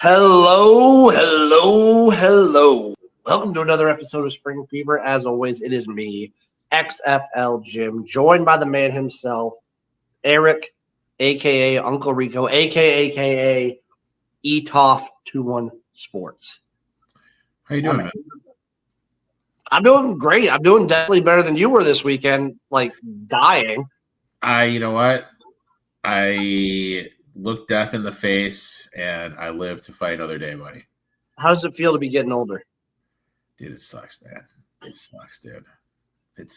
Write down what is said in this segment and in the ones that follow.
Hello, hello, hello. Welcome to another episode of Spring Fever. As always, it is me, XFL Jim, joined by the man himself, Erik, a.k.a. Uncle Rico, a.k.a. ETOF21 Sports. How you doing, man? I'm doing great. I'm doing definitely better than you were this weekend, like dying. You know what? I looked death in the face, and I live to fight another day, buddy. How does it feel to be getting older? Dude, it sucks, man. It sucks, dude.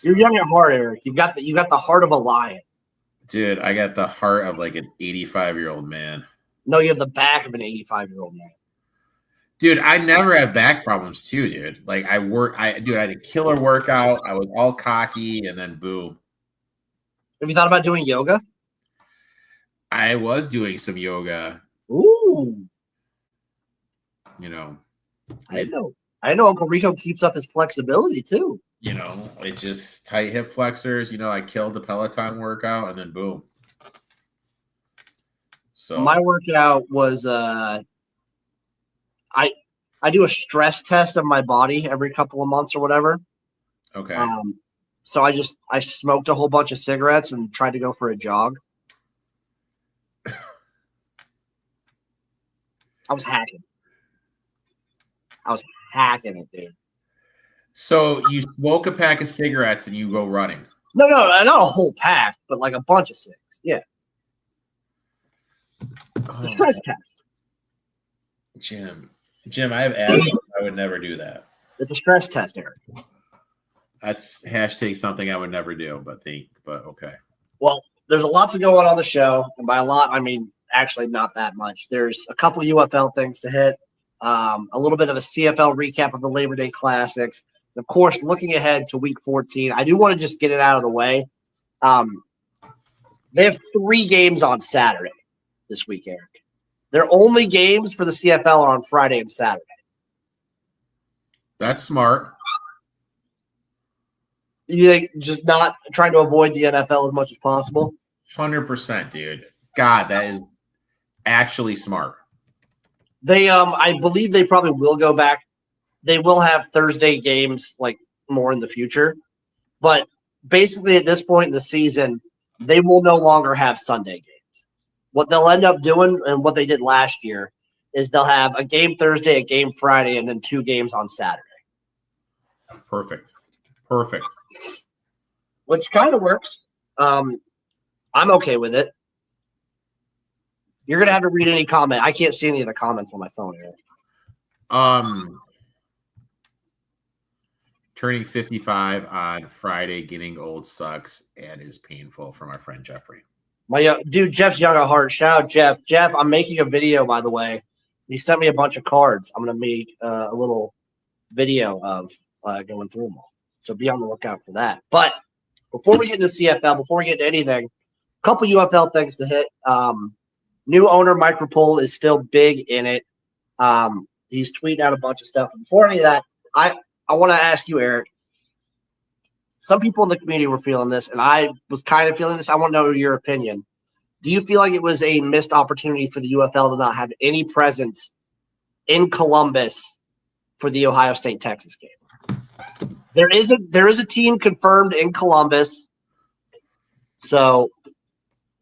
You're young at heart, Erik. You got the heart of a lion. Dude, I got the heart of like an 85-year-old man. No, you have the back of an 85-year-old man. Dude, I never have back problems too, dude. Like I had a killer workout. I was all cocky, and then boom. Have you thought about doing yoga? I was doing some yoga. Ooh. You know. I know Uncle Rico keeps up his flexibility too. You know, it's just tight hip flexors. You know, I killed the Peloton workout, and then boom. So my workout was I do a stress test of my body every couple of months or whatever. Okay. So I smoked a whole bunch of cigarettes and tried to go for a jog. I was hacking it, dude. So you smoke a pack of cigarettes and you go running? No, not a whole pack, but like a bunch of cigarettes. Yeah. The stress test. Jim, I have asthma. I would never do that. It's a stress test, Erik. That's hashtag something I would never do, but okay. Well, there's a lot to go on the show, and by a lot, I mean actually not that much. There's a couple UFL things to hit, a little bit of a CFL recap of the Labor Day Classics. Of course, looking ahead to Week 14, I do want to just get it out of the way. They have 3 games on Saturday this week, Erik. Their only games for the CFL are on Friday and Saturday. That's smart. You think just not trying to avoid the NFL as much as possible? 100%, dude. God, that is actually smart. They, I believe they probably will go back. They will have Thursday games like more in the future, but basically at this point in the season, they will no longer have Sunday games. What they'll end up doing and what they did last year is they'll have a game Thursday, a game Friday, and then 2 games on Saturday. Perfect. Which kind of works. I'm okay with it. You're gonna have to read any comment. I can't see any of the comments on my phone here. Turning 55 on Friday, getting old sucks and is painful for my friend Jeffrey. My dude, Jeff's young at heart. Shout out Jeff. Jeff, I'm making a video, by the way. He sent me a bunch of cards. I'm gonna make a little video of going through them all. So be on the lookout for that. But before we get into CFL, before we get into anything, a couple UFL things to hit. New owner Mike Rapole is still big in it. He's tweeting out a bunch of stuff. Before any of that, I want to ask you, Erik. Some people in the community were feeling this, and I was kind of feeling this. I want to know your opinion. Do you feel like it was a missed opportunity for the UFL to not have any presence in Columbus for the Ohio State-Texas game? There is a team confirmed in Columbus, so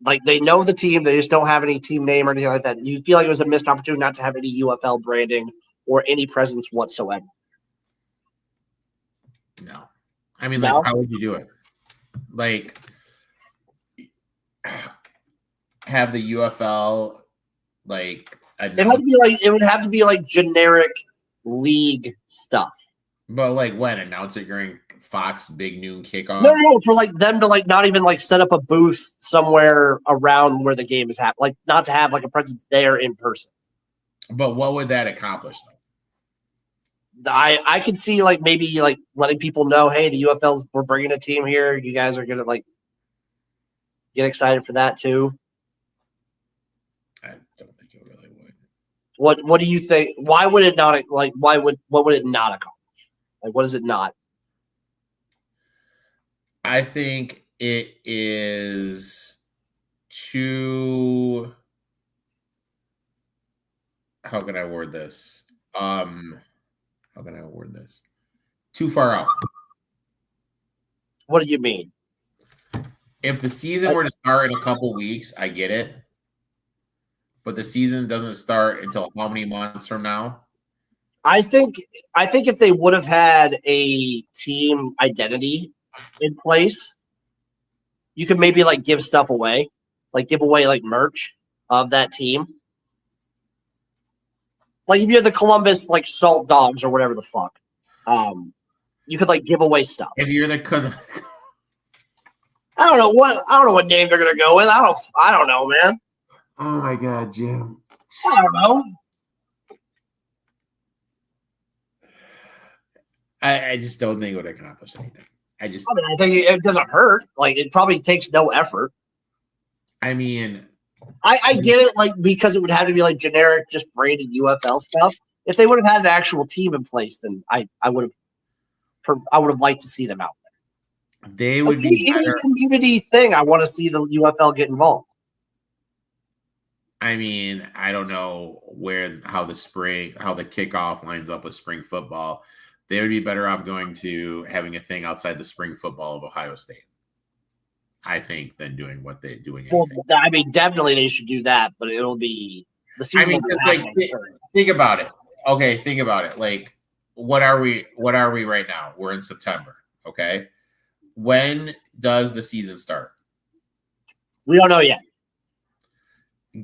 like they know the team, they just don't have any team name or anything like that. You feel like it was a missed opportunity not to have any UFL branding or any presence whatsoever? No. I mean, like, how would you do it? Like, have the UFL like it would have to be like generic league stuff. But like when announce it during Fox Big Noon kickoff? No, for like them to like not even like set up a booth somewhere around where the game is happening, like not to have like a presence there in person. But what would that accomplish though? I could see like maybe like letting people know, hey, the UFL's we're bringing a team here. You guys are gonna like get excited for that too. I don't think it really would. What do you think? Why would it not like? What would it not accomplish? Like, what is it not? I think it is too how can I word this? How can I word this? Too far out. What do you mean? If the season were to start in a couple weeks, I get it. But the season doesn't start until how many months from now? I think if they would have had a team identity in place, you could maybe like give stuff away, like give away like merch of that team. Like if you had the Columbus like Salt Dogs or whatever the fuck, you could like give away stuff. If you're the I don't know what name they're gonna go with. I don't know, man. Oh my god, Jim. I don't know. I just don't think it would accomplish anything. I think it doesn't hurt. Like it probably takes no effort. I mean, I get it, like because it would have to be like generic, just branded UFL stuff. If they would have had an actual team in place, then I would have liked to see them out there. They would be any community thing. I want to see the UFL get involved. I mean, I don't know how the kickoff lines up with spring football. They would be better off going to having a thing outside the spring football of Ohio State, I think, than doing what they're doing. Well, I mean, definitely they should do that, but it'll be the season. I mean, think about it. Okay, think about it. Like, what are we right now? We're in September. Okay, when does the season start? We don't know yet.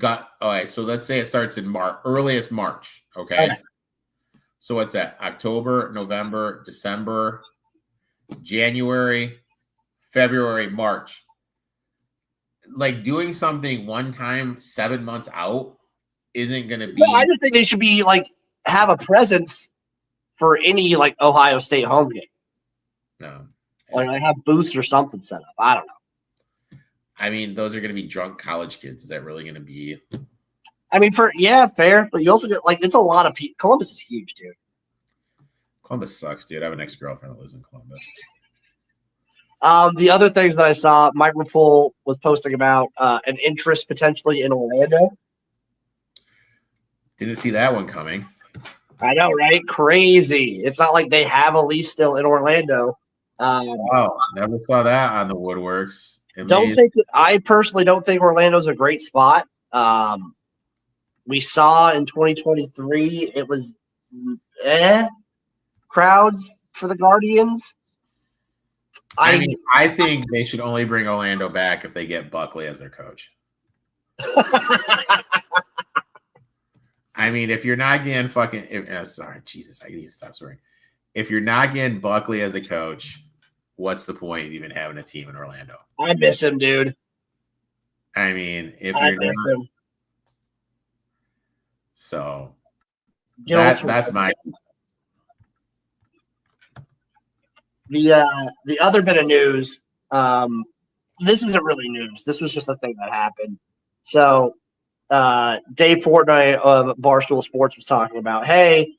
All right, so let's say it starts in March, earliest March. Okay. So what's that? October, November, December, January, February, March. Like doing something one time 7 months out isn't going to be. No, I just think they should be like have a presence for any like Ohio State home game. No. Like I have booths or something set up. I don't know. I mean, those are going to be drunk college kids. Is that really going to be? I mean, fair, but you also get like it's a lot of people. Columbus is huge, dude. Columbus sucks, dude. I have an ex-girlfriend that lives in Columbus. The other things that I saw, Mike Rapole was posting about an interest potentially in Orlando. Didn't see that one coming. I know, right? Crazy. It's not like they have a lease still in Orlando. Wow, never saw that on the woodworks. I personally don't think Orlando's a great spot. We saw in 2023 it was crowds for the Guardians. I think they should only bring Orlando back if they get Buckley as their coach. I mean, if you're not getting Jesus, I need to stop swearing. If you're not getting Buckley as the coach, what's the point of even having a team in Orlando? I miss him, dude. I mean, if you're not, him. So that's my. The other bit of news, this isn't really news. This was just a thing that happened. So Dave Portnoy of Barstool Sports was talking about, hey,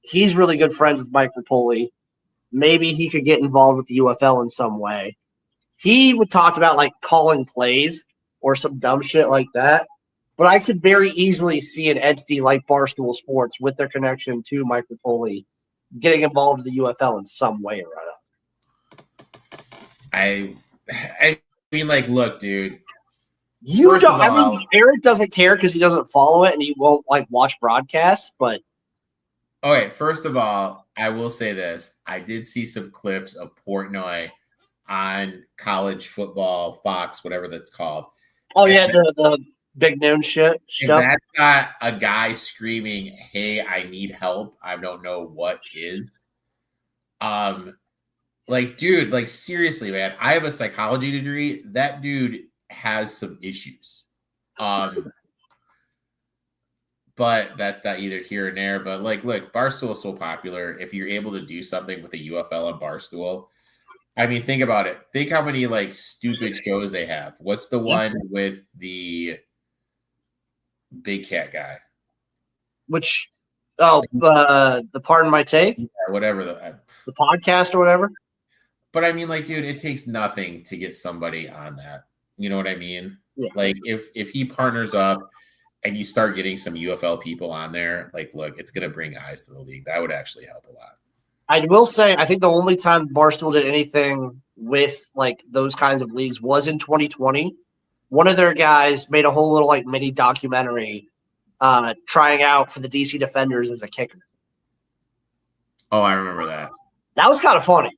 he's really good friends with Mike Rapole. Maybe he could get involved with the UFL in some way. He would talk about like calling plays or some dumb shit like that. But I could very easily see an entity like Barstool Sports with their connection to Mike Rapole getting involved in the UFL in some way or other. I mean, like, look, dude. You don't. I mean, Erik doesn't care because he doesn't follow it and he won't like watch broadcasts. But okay, first of all, I will say this: I did see some clips of Portnoy on college football, Fox, whatever that's called. Oh yeah, the big noon shit stuff. If that's not a guy screaming, "Hey, I need help. I don't know what is." Like, dude, like seriously, man. I have a psychology degree. That dude has some issues. But that's not either here and there. But like, look, Barstool is so popular. If you're able to do something with a UFL on Barstool, I mean, think about it. Think how many like stupid shows they have. What's the one with the big cat guy? Which, the Pardon My Take? Yeah, whatever. The podcast or whatever? But I mean, like, dude, it takes nothing to get somebody on that. You know what I mean? Yeah. Like, if he partners up and you start getting some UFL people on there, like, look, it's going to bring eyes to the league. That would actually help a lot. I will say, I think the only time Barstool did anything with like those kinds of leagues was in 2020. One of their guys made a whole little like mini documentary trying out for the DC Defenders as a kicker. Oh, I remember that. That was kind of funny.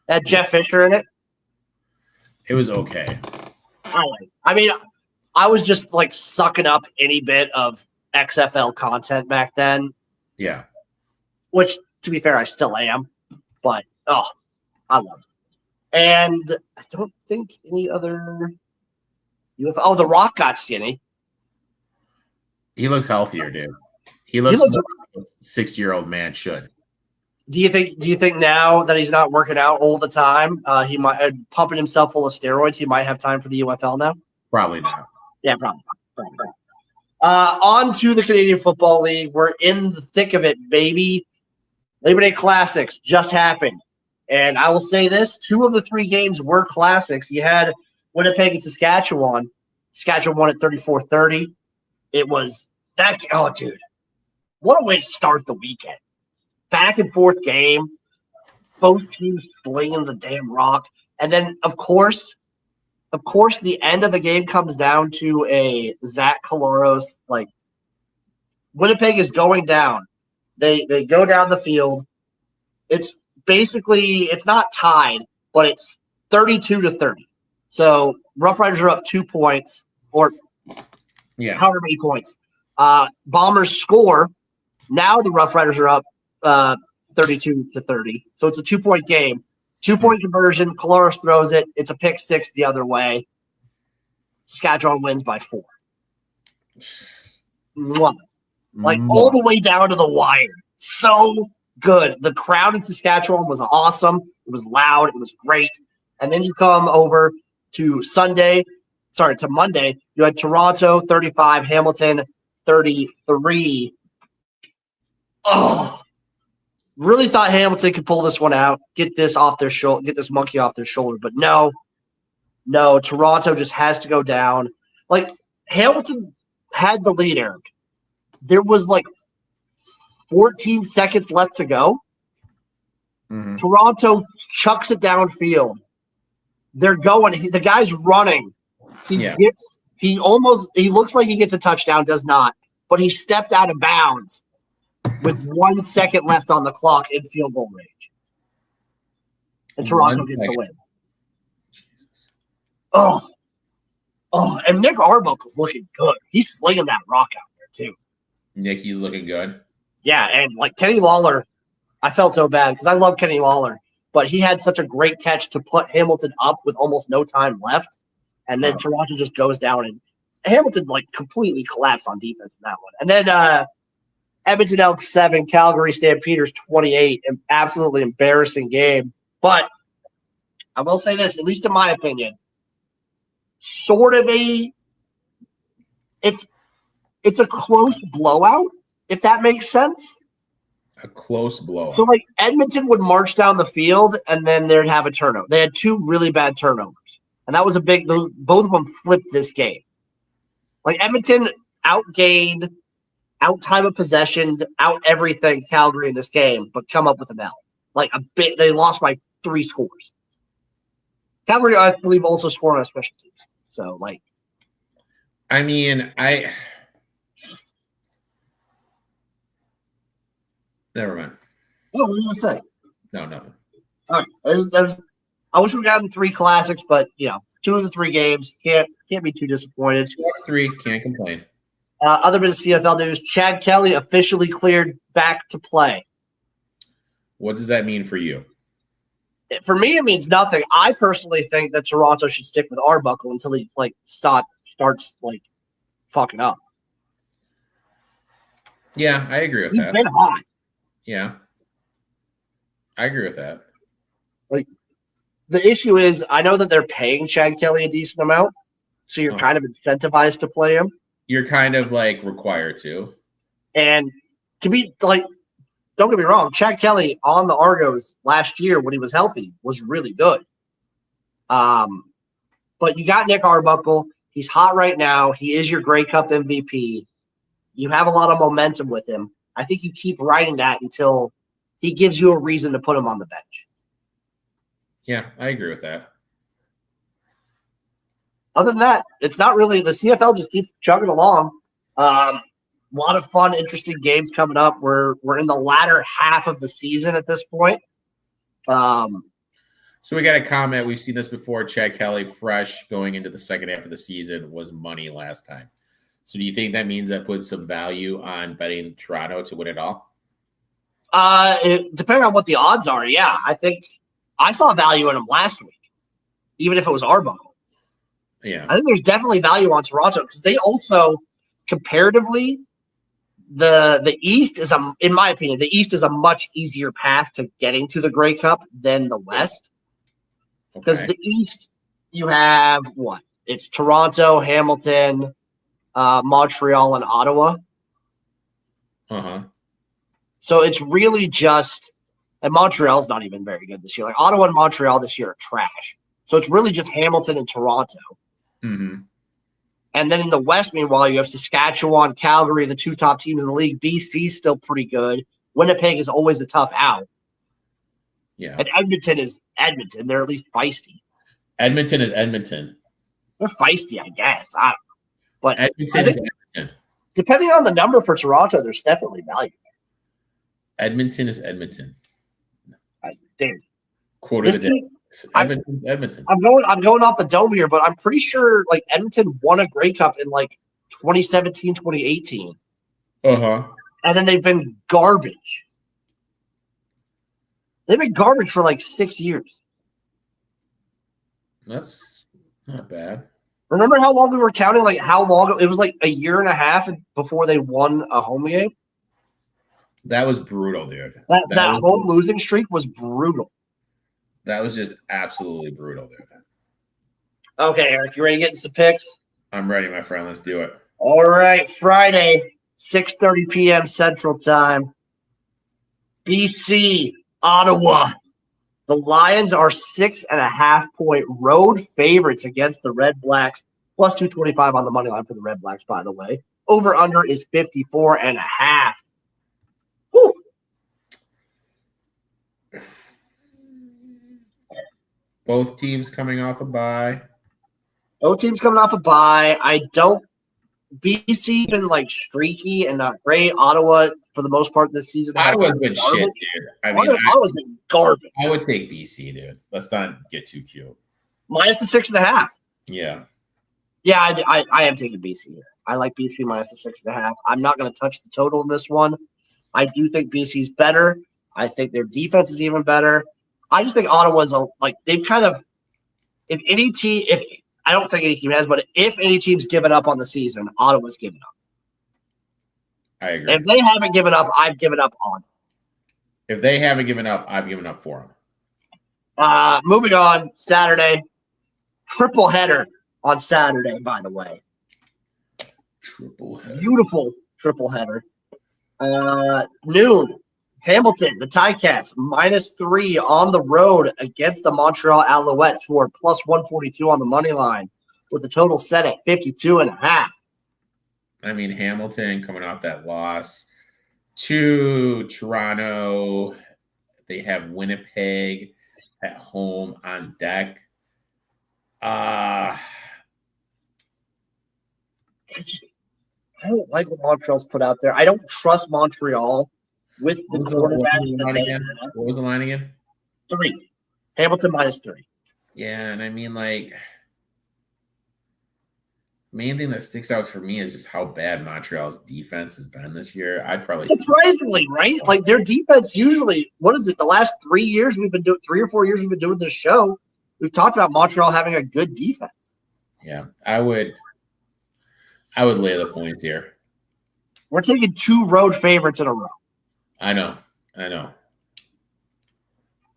Had Jeff Fisher in it. It was okay. I mean, I was just like sucking up any bit of XFL content back then. Yeah. Which, to be fair, I still am. But, I love it. And I don't think any other UFL. Oh, The Rock got skinny. He looks healthier, dude. He looks more like a 6-year-old man should. Do you think now that he's not working out all the time, he might pumping himself full of steroids, he might have time for the UFL now? Probably not. Yeah, probably. On to the Canadian Football League. We're in the thick of it, baby. Labor Day Classics just happened. And I will say this, 2 of the 3 games were classics. You had Winnipeg and Saskatchewan. Saskatchewan won at 34-30. It was that – oh, dude. What a way to start the weekend. Back and forth game. Both teams slinging the damn rock. And then, of course, the end of the game comes down to a Zach Collaros. Like, Winnipeg is going down. They go down the field. It's basically, it's not tied, but it's 32-30. So Rough Riders are up 2 points, or however many points. Bombers score. Now the Rough Riders are up 32-30. So it's a 2-point game. 2-point conversion. Collaros throws it. It's a pick 6 the other way. Saskatchewan wins by 4. Mwah. Like all the way down to the wire. So good. The crowd in Saskatchewan was awesome. It was loud. It was great. And then you come over to Monday. You had Toronto 35, Hamilton 33. Oh, really thought Hamilton could pull this one out, get this off their shoulder, get this monkey off their shoulder. But no, Toronto just has to go down. Like, Hamilton had the lead, Erik. There was like 14 seconds left to go. Mm-hmm. Toronto chucks it downfield. They're going. The guy's running. He looks like he gets a touchdown, does not. But he stepped out of bounds with 1 second left on the clock in field goal range. And Toronto gets the win. Oh, and Nick Arbuckle's looking good. He's slinging that rock out there, too. Nicky's looking good. Yeah, and like Kenny Lawler, I felt so bad because I love Kenny Lawler, but he had such a great catch to put Hamilton up with almost no time left, and then Toronto just goes down, and Hamilton like completely collapsed on defense in that one. And then Edmonton Elks 7, Calgary Stampeders 28, an absolutely embarrassing game. But I will say this, at least in my opinion, sort of it's a close blowout, if that makes sense. A close blowout. So, like, Edmonton would march down the field, and then they'd have a turnover. They had 2 really bad turnovers. And that was both of them flipped this game. Like, Edmonton outgained, out-time of possession, out-everything Calgary in this game, but come up with an L. Like, they lost by 3 scores. Calgary, I believe, also scored on special teams. So, like. I mean, Never mind. Oh, what were you going to say? No, nothing. All right. I wish we gotten 3 classics, but, 2 of the 3 games. Can't be too disappointed. 2 out of 3, can't complain. Other bit of CFL news, Chad Kelly officially cleared back to play. What does that mean for you? For me, it means nothing. I personally think that Toronto should stick with Arbuckle until he starts fucking up. Yeah, I agree with that. He's been hot. Yeah. I agree with that. Like, the issue is, I know that they're paying Chad Kelly a decent amount, so you're kind of incentivized to play him. You're kind of required to. And to be don't get me wrong, Chad Kelly on the Argos last year when he was healthy was really good. But you got Nick Arbuckle. He's hot right now. He is your Grey Cup MVP. You have a lot of momentum with him. I think you keep riding that until he gives you a reason to put him on the bench. Yeah, I agree with that. Other than that, it's not really – the CFL just keeps chugging along. A lot of fun, interesting games coming up. We're in the latter half of the season at this point. So we got a comment. We've seen this before. Chad Kelly, fresh going into the second half of the season, was money last time. So do you think that means that puts some value on betting Toronto to win it all? Depending on what the odds are, yeah. I think I saw value in them last week, even if it was Arbuckle. Yeah. I think there's definitely value on Toronto because they also, comparatively, the East is, in my opinion, the East is a much easier path to getting to the Grey Cup than the West. Because the East, you have what? It's Toronto, Hamilton, Montreal, and Ottawa. Uh-huh. So it's really just – and Montreal's not even very good this year. Like Ottawa and Montreal this year are trash. So it's really just Hamilton and Toronto. Mm-hmm. And then in the West, meanwhile, you have Saskatchewan, Calgary, the two top teams in the league. BC's still pretty good. Winnipeg is always a tough out. Yeah. And Edmonton is Edmonton. They're at least feisty. Edmonton is Edmonton. They're feisty, I guess. I don't know. But Edmonton is Edmonton. Depending on the number for Toronto, there's definitely value there. Edmonton is Edmonton. Dude. Quote of the day. Edmonton's Edmonton. I'm going off the dome here, but I'm pretty sure like Edmonton won a Grey Cup in like 2017, 2018. Uh-huh. And then they've been garbage. They've been garbage for like 6 years. That's not bad. Remember how long we were counting? Like how long it was like a year and a half before they won a home game? That was brutal, dude. That whole losing streak was brutal. That was just absolutely brutal, dude. Okay, Eric, you ready to get into some picks? I'm ready, my friend. Let's do it. All right, Friday, 6:30 p.m. Central Time. BC, Ottawa. The Lions are 6.5-point road favorites against the Red Blacks, plus 225 on the money line for the Red Blacks, by the way. Over-under is 54.5. Whew. Both teams coming off a bye. Both teams coming off a bye. BC been like streaky and not great. Ottawa, for the most part this season, Ottawa's been shit, dude. Ottawa's been garbage. I would take BC, dude. Let's not get too cute. Minus the 6.5. Yeah. Yeah, I am taking BC here. I like BC minus the 6.5. I'm not going to touch the total in this one. I do think BC's better. I think their defense is even better. I just think Ottawa's they've kind of I don't think any team has, but if any team's given up on the season, Ottawa's given up. I agree. If they haven't given up, I've given up on them. If they haven't given up, I've given up for them. Moving on, Saturday. Triple header on Saturday, by the way. Triple header. Beautiful triple header. Noon. Hamilton, the Ticats, -3 on the road against the Montreal Alouettes, who are plus 142 on the money line, with the total set at 52.5. I mean, Hamilton coming off that loss to Toronto. They have Winnipeg at home on deck. I don't like what Montreal's put out there. I don't trust Montreal with the quarterback. What was the line again? 3. Hamilton -3. Yeah, and I mean, like, main thing that sticks out for me is just how bad Montreal's defense has been this year. I'd probably surprisingly, right? Like their defense usually, what is it? The last 3 years we've been doing 3 or 4 years we've been doing this show. We've talked about Montreal having a good defense. Yeah, I would lay the points here. We're taking 2 road favorites in a row. I know.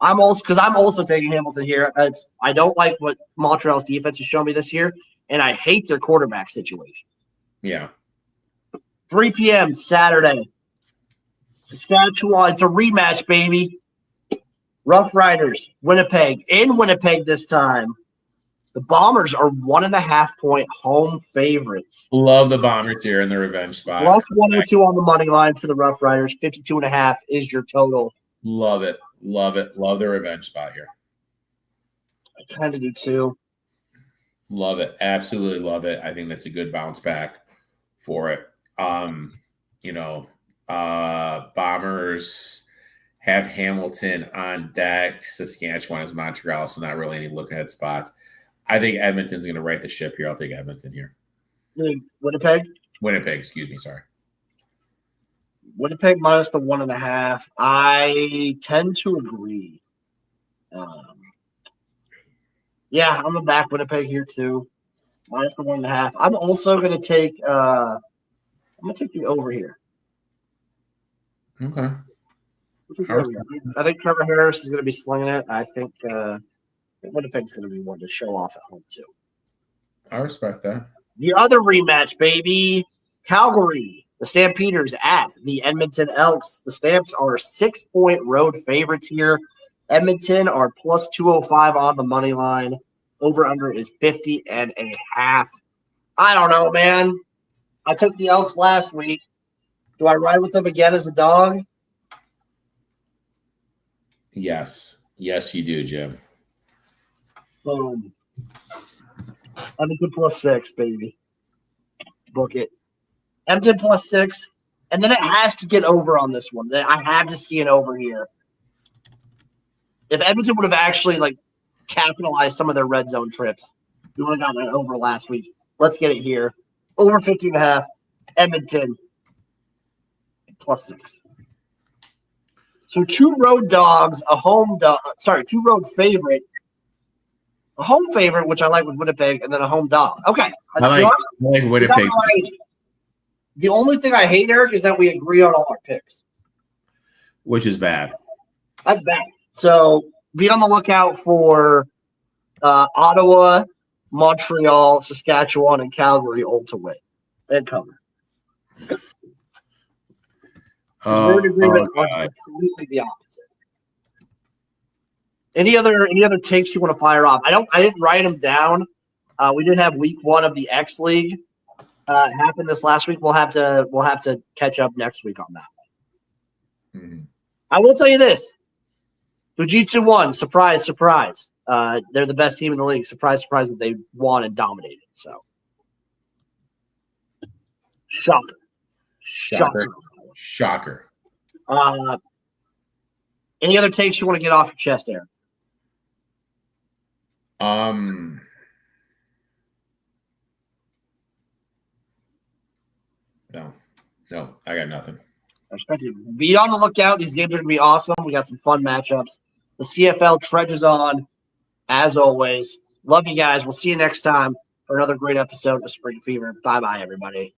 I'm also taking Hamilton here. I don't like what Montreal's defense has shown me this year, and I hate their quarterback situation. Yeah. 3 p.m. Saturday. Saskatchewan. It's a rematch, baby. Rough Riders, Winnipeg. In Winnipeg this time. The Bombers are 1.5-point home favorites. Love the Bombers here in the revenge spot. Plus 102 on the money line for the Rough Riders. 52.5 is your total. Love it. Love it. Love the revenge spot here. I kind of do too. Love it. Absolutely love it. I think that's a good bounce back for it. Bombers have Hamilton on deck. Saskatchewan is Montreal, so not really any look ahead spots. I think Edmonton's going to right the ship here. I'll take Edmonton here. Winnipeg? Winnipeg, excuse me, sorry. Winnipeg minus the 1.5. I tend to agree. I'm going to back Winnipeg here too. Minus the 1.5. I'm also going to take the over here. Okay. I think Trevor Harris is going to be slinging it. I think Winnipeg's going to be one to show off at home too. I respect that. The other rematch, baby. Calgary, the Stampeders at the Edmonton Elks. The Stamps are 6-point road favorites here. Edmonton are plus 205 on the money line. Over-under is 50.5. I don't know, man. I took the Elks last week. Do I ride with them again as a dog? Yes. Yes, you do, Jim. Boom. Edmonton plus 6, baby. Book it. Edmonton plus 6. And then it has to get over on this one. I had to see it over here. If Edmonton would have actually capitalized some of their red zone trips, we would have gotten it over last week. Let's get it here. Over 50.5. Edmonton plus 6. So 2 road dogs, two road favorites. A home favorite, which I like with Winnipeg, and then a home dog. Okay. I like Winnipeg. The only thing I hate, Erik, is that we agree on all our picks. Which is bad. That's bad. So be on the lookout for Ottawa, Montreal, Saskatchewan, and Calgary all to win and cover. We're in agreement on completely the opposite. Any other takes you want to fire off? I didn't write them down. We did have week 1 of the X League happen this last week. We'll have to catch up next week on that one. Mm-hmm. I will tell you this: Fujitsu won. Surprise, surprise. They're the best team in the league. Surprise, surprise that they won and dominated. So, shocker. Any other takes you want to get off your chest, Aaron? No, I got nothing. Be on the lookout. These games are going to be awesome. We got some fun matchups. The CFL trudges on, as always. Love you guys. We'll see you next time for another great episode of Spring Fever. Bye-bye, everybody.